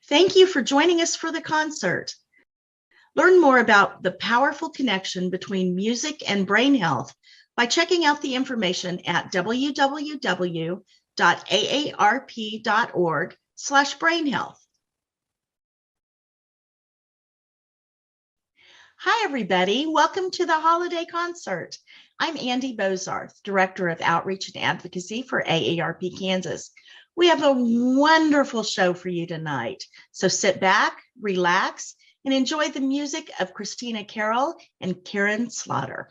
Thank you for joining us for the concert. Learn more about the powerful connection between music and brain health by checking out the information at www.aarp.org/brainhealth. Hi, everybody. Welcome to the holiday concert. I'm Andy Bozarth, Director of Outreach and Advocacy for AARP Kansas. We have a wonderful show for you tonight. So sit back, relax, and enjoy the music of Christina Carroll and Karen Slaughter.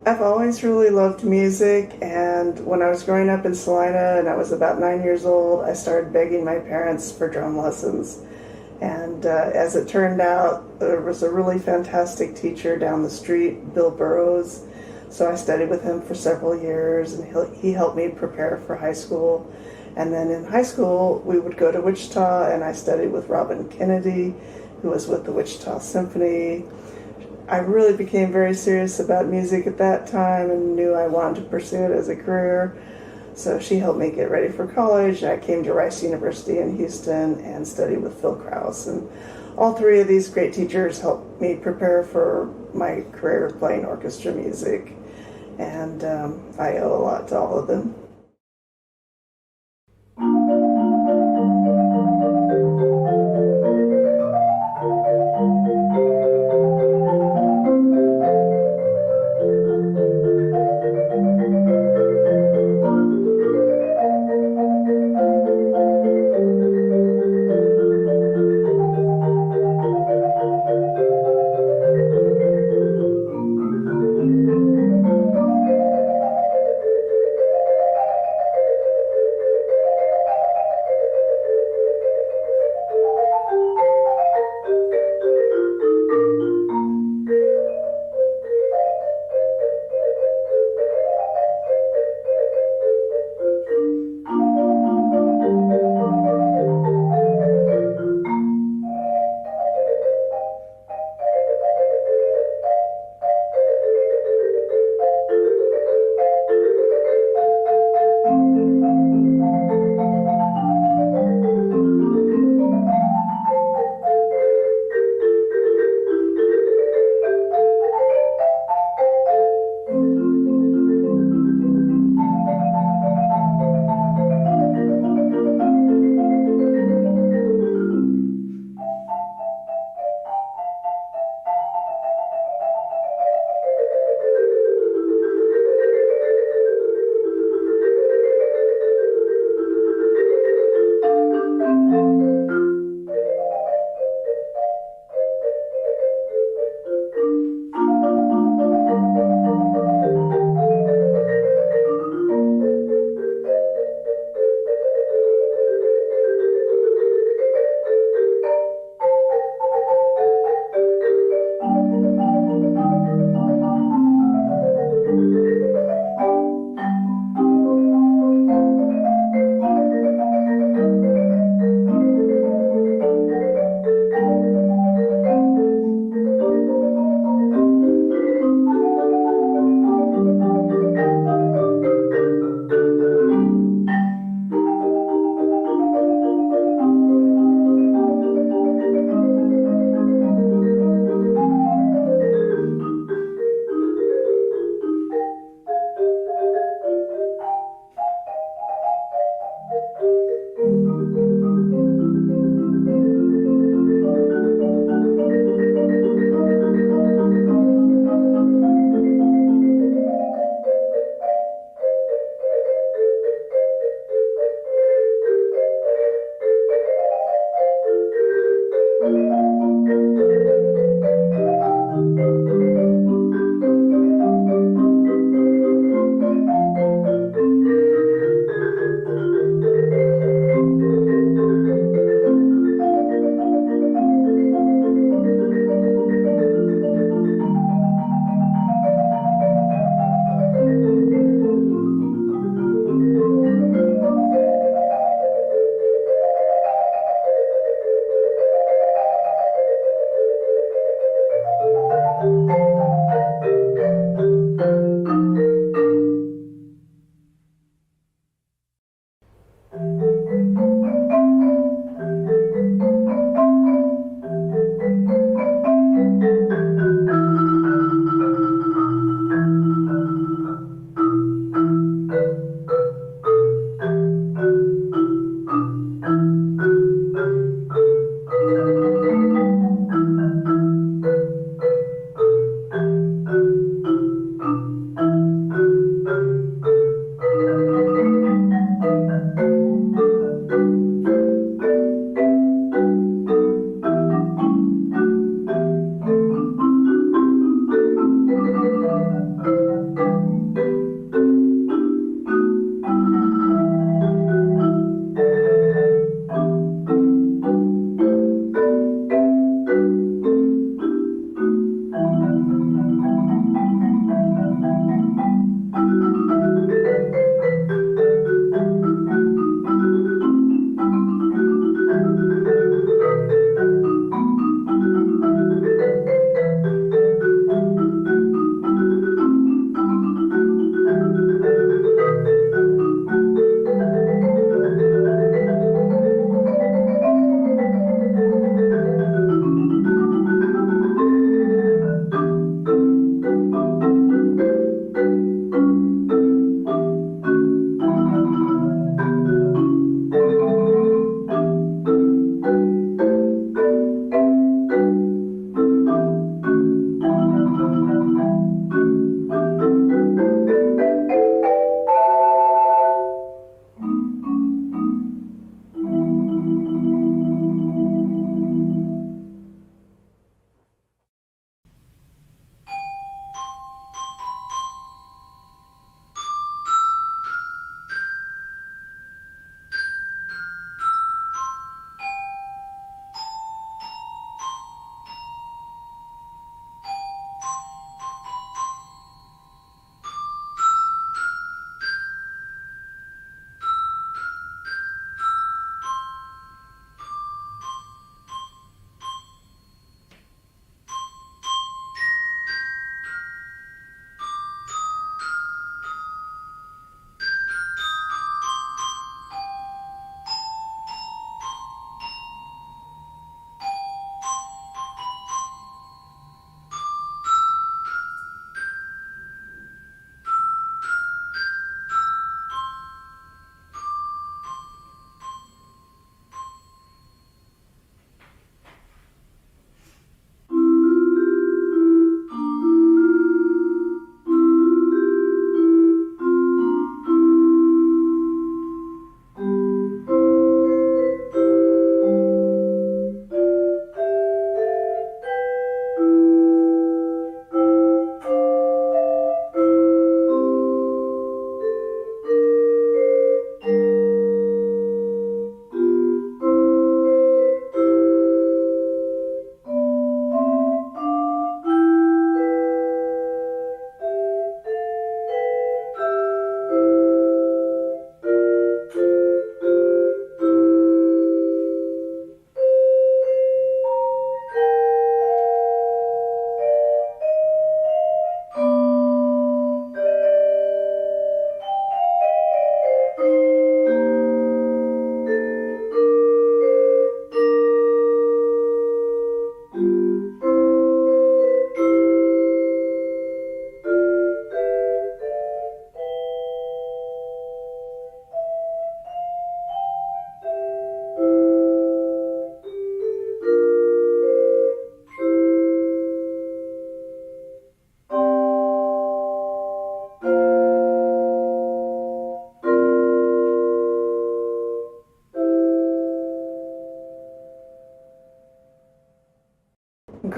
I've always really loved music, and when I was growing up in Salina and I was about 9 years old, I started begging my parents for drum lessons. And as it turned out, there was a really fantastic teacher down the street, Bill Burrows. So I studied with him for several years, and he helped me prepare for high school. And then in high school, we would go to Wichita, and I studied with Robin Kennedy, who was with the Wichita Symphony. I really became very serious about music at that time and knew I wanted to pursue it as a career. So she helped me get ready for college. I came to Rice University in Houston and studied with Phil Krause. And all three of these great teachers helped me prepare for my career playing orchestra music. And I owe a lot to all of them.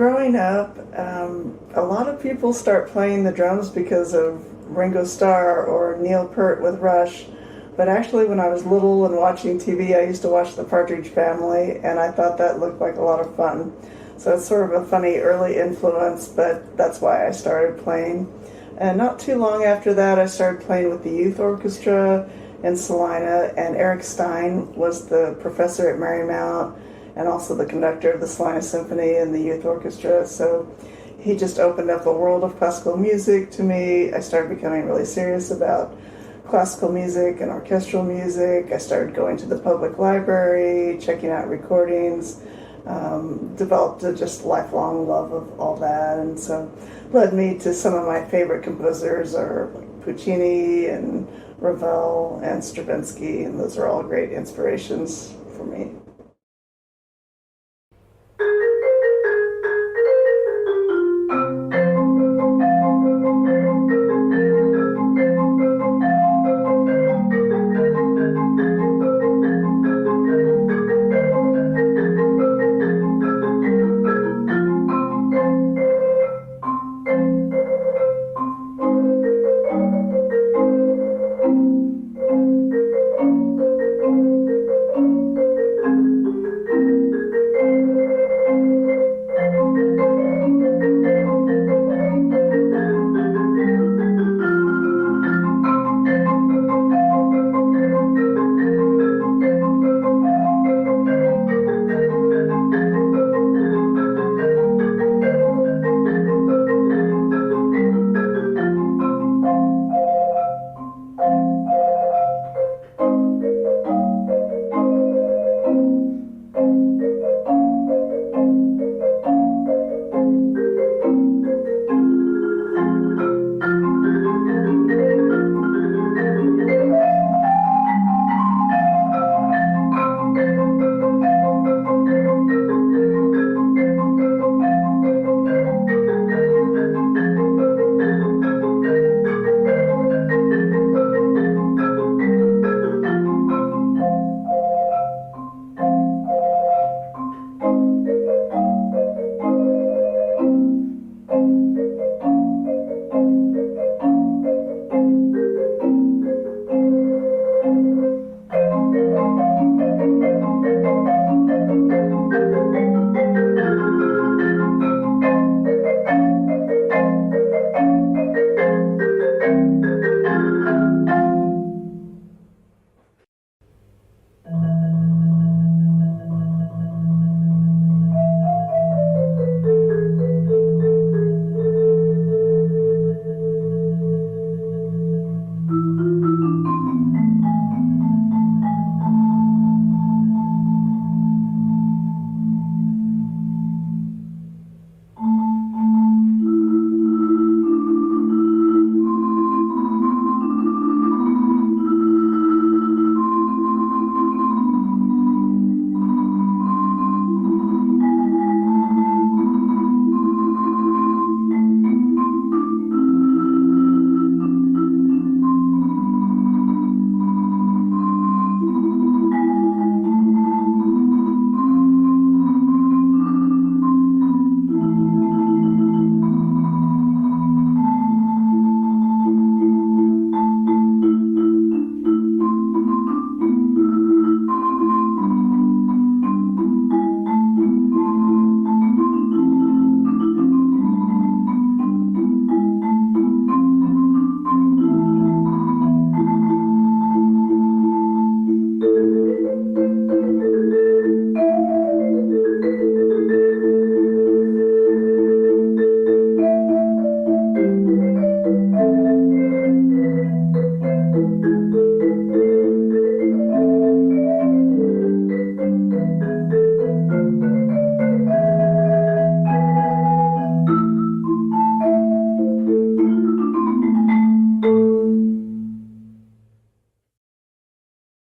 growing up, a lot of people start playing the drums because of Ringo Starr or Neil Peart with Rush. But actually, when I was little and watching TV, I used to watch The Partridge Family, and I thought that looked like a lot of fun. So it's sort of a funny early influence, but that's why I started playing. And not too long after that, I started playing with the youth orchestra in Salina, and Eric Stein was the professor at Marymount and also the conductor of the Salina Symphony and the youth orchestra. So he just opened up a world of classical music to me. I started becoming really serious about classical music and orchestral music. I started going to the public library, checking out recordings, developed a just lifelong love of all that, and so led me to some of my favorite composers are like Puccini and Ravel and Stravinsky, and those are all great inspirations for me.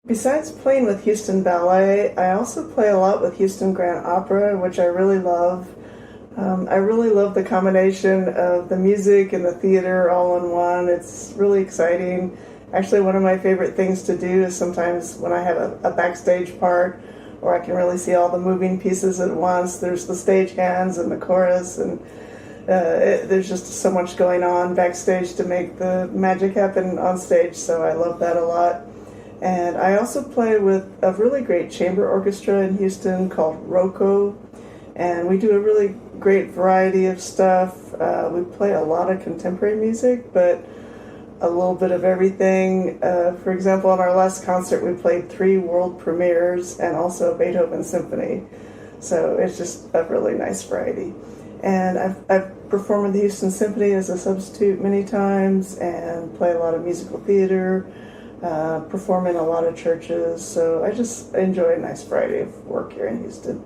Besides playing with Houston Ballet, I also play a lot with Houston Grand Opera, which I really love. I really love the combination of the music and the theater all in one. It's really exciting. Actually, one of my favorite things to do is sometimes when I have a backstage part where I can really see all the moving pieces at once. There's the stage hands and the chorus, and there's just so much going on backstage to make the magic happen on stage, so I love that a lot. And I also play with a really great chamber orchestra in Houston called ROCO, and we do a really great variety of stuff. We play a lot of contemporary music, but a little bit of everything. For example, on our last concert, we played 3 world premieres and also a Beethoven symphony. So it's just a really nice variety. And I've performed with the Houston Symphony as a substitute many times and play a lot of musical theater, perform in a lot of churches. So I just enjoy a nice variety of work here in Houston.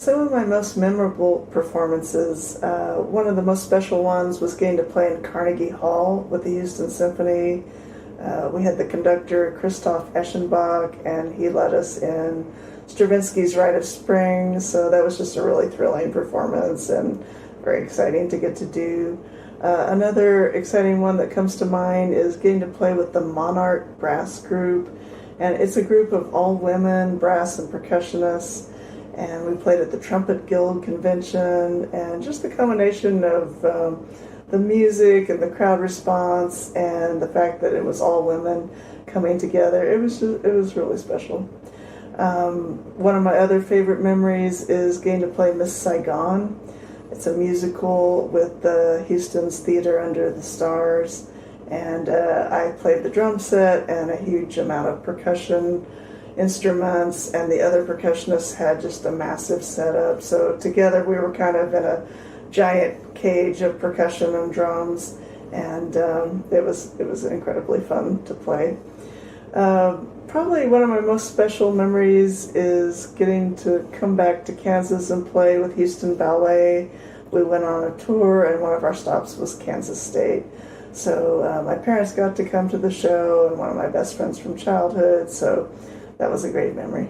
Some of my most memorable performances, one of the most special ones was getting to play in Carnegie Hall with the Houston Symphony. We had the conductor, Christoph Eschenbach, and he led us in Stravinsky's Rite of Spring, so that was just a really thrilling performance and very exciting to get to do. Another exciting one that comes to mind is getting to play with the Monarch Brass Group, and it's a group of all women brass and percussionists, and we played at the Trumpet Guild Convention, and just the combination of the music and the crowd response and the fact that it was all women coming together, it was really special. One of my other favorite memories is getting to play Miss Saigon. It's a musical with the Houston's Theater Under the Stars, and I played the drum set and a huge amount of percussion instruments, and the other percussionists had just a massive setup. So together we were kind of in a giant cage of percussion and drums, and it was incredibly fun to play. Probably one of my most special memories is getting to come back to Kansas and play with Houston Ballet. We went on a tour, and one of our stops was Kansas State. So my parents got to come to the show, and one of my best friends from childhood, so that was a great memory.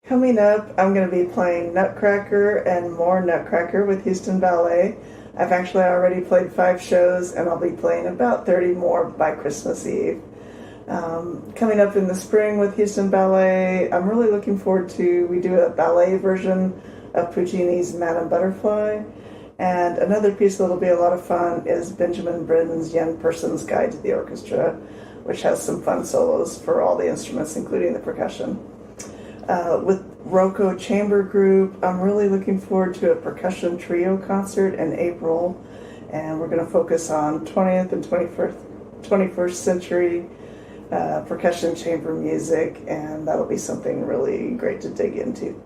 Coming up, I'm going to be playing Nutcracker and more Nutcracker with Houston Ballet. I've actually already played 5 shows, and I'll be playing about 30 more by Christmas Eve. Coming up in the spring with Houston Ballet, I'm really looking forward to, we do a ballet version of Puccini's Madame Butterfly. And another piece that'll be a lot of fun is Benjamin Britten's Young Person's Guide to the Orchestra, which has some fun solos for all the instruments, including the percussion. With Rocco Chamber Group, I'm really looking forward to a percussion trio concert in April, and we're going to focus on 20th and 21st century percussion chamber music, and that'll be something really great to dig into.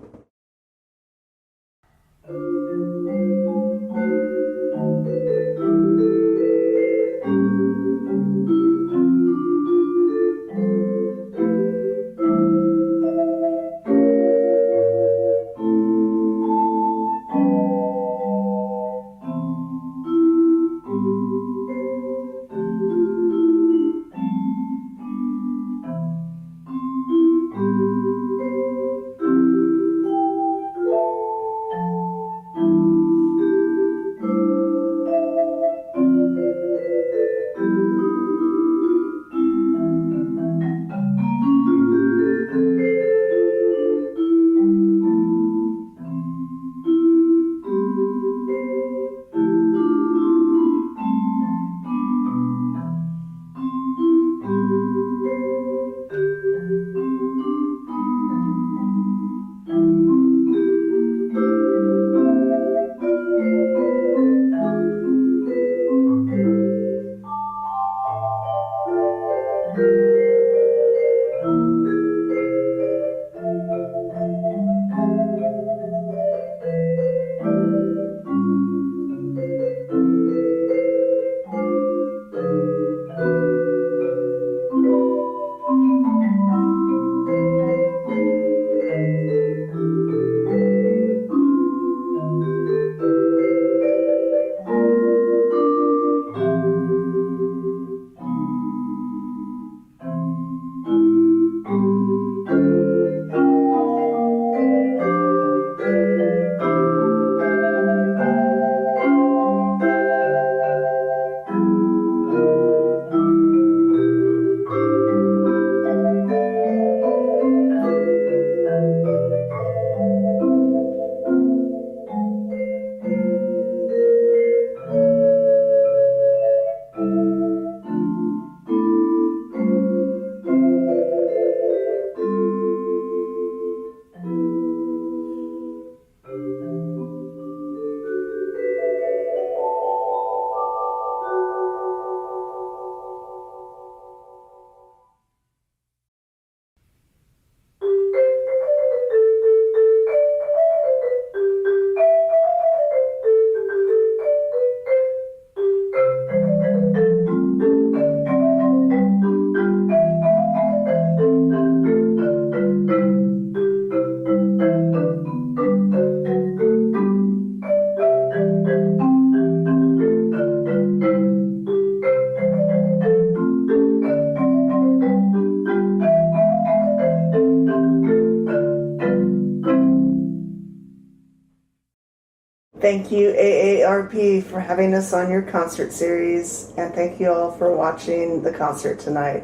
Thank you, AARP, for having us on your concert series, and thank you all for watching the concert tonight.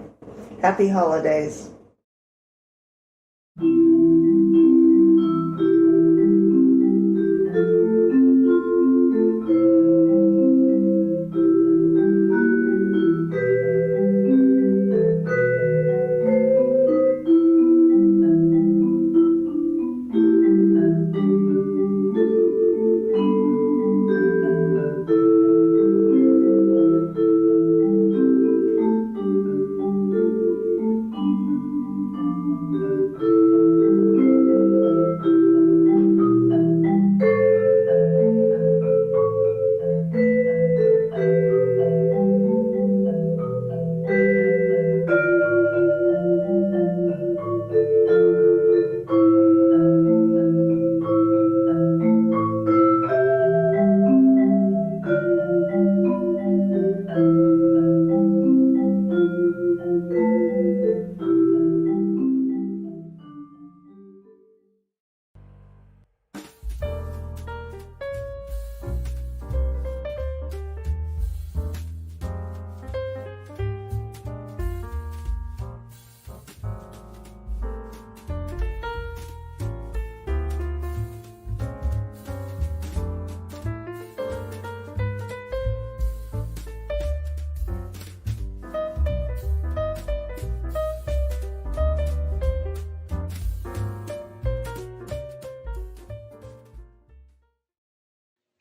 Happy holidays.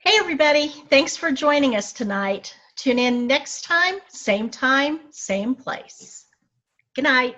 Hey, everybody. Thanks for joining us tonight. Tune in next time, same place. Good night.